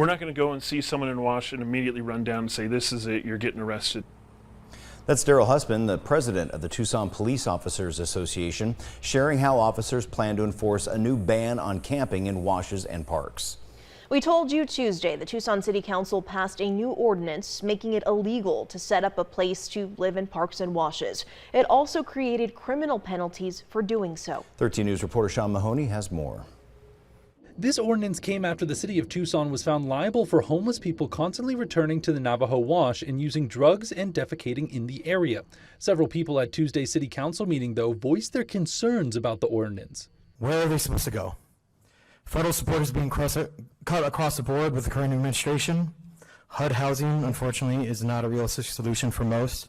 We're not going to go and see someone in Wash and immediately run down and say, this is it, you're getting arrested. That's Darrell Hussman, the president of the Tucson Police Officers Association, sharing how officers plan to enforce a new ban on camping in washes and parks. We told you Tuesday the Tucson City Council passed a new ordinance making it illegal to set up a place to live in parks and washes. It also created criminal penalties for doing so. 13 News reporter Sean Mahoney has more. This ordinance came after the city of Tucson was found liable for homeless people constantly returning to the Navajo Wash and using drugs and defecating in the area. Several people at Tuesday's city council meeting, though, voiced their concerns about the ordinance. Where are they supposed to go? Federal support is being cut across the board with the current administration. HUD housing, unfortunately, is not a realistic solution for most.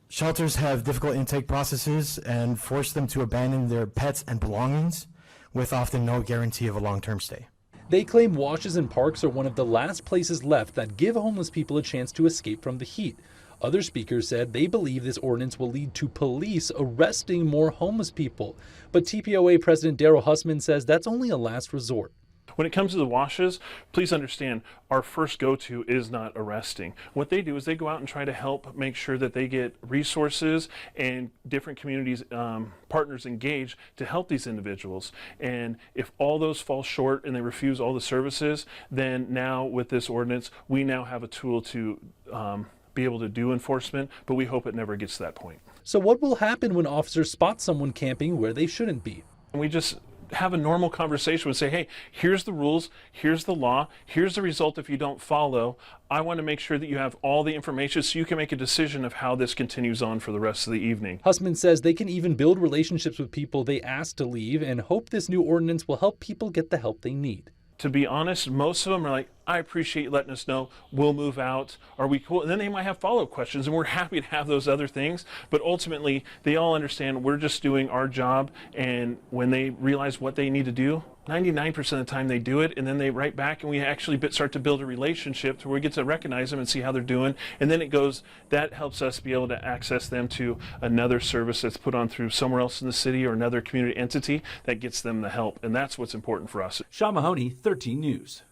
Shelters have difficult intake processes and force them to abandon their pets and belongings, with often no guarantee of a long-term stay. They claim washes and parks are one of the last places left that give homeless people a chance to escape from the heat. Other speakers said they believe this ordinance will lead to police arresting more homeless people. But TPOA President Darrell Hussman says that's only a last resort. When it comes to the washes, please understand our first go-to is not arresting. What they do is they go out and try to help make sure that they get resources and different communities, partners engaged to help these individuals. And if all those fall short and they refuse all the services, then now with this ordinance, we now have a tool to be able to do enforcement, but we hope it never gets to that point. So what will happen when officers spot someone camping where they shouldn't be? And we just have a normal conversation and say, hey, here's the rules, here's the law, here's the result if you don't follow. I want to make sure that you have all the information so you can make a decision of how this continues on for the rest of the evening. Hussman says they can even build relationships with people they ask to leave and hope this new ordinance will help people get the help they need. To be honest, most of them are like, I appreciate you letting us know, we'll move out, are we cool? And then they might have follow-up questions, and we're happy to have those other things, but ultimately they all understand we're just doing our job, and when they realize what they need to do, 99% of the time they do it, and then they write back and we actually start to build a relationship to where we get to recognize them and see how they're doing, and then it goes, that helps us be able to access them to another service that's put on through somewhere else in the city or another community entity that gets them the help, and that's what's important for us. Sean Mahoney, 13 News.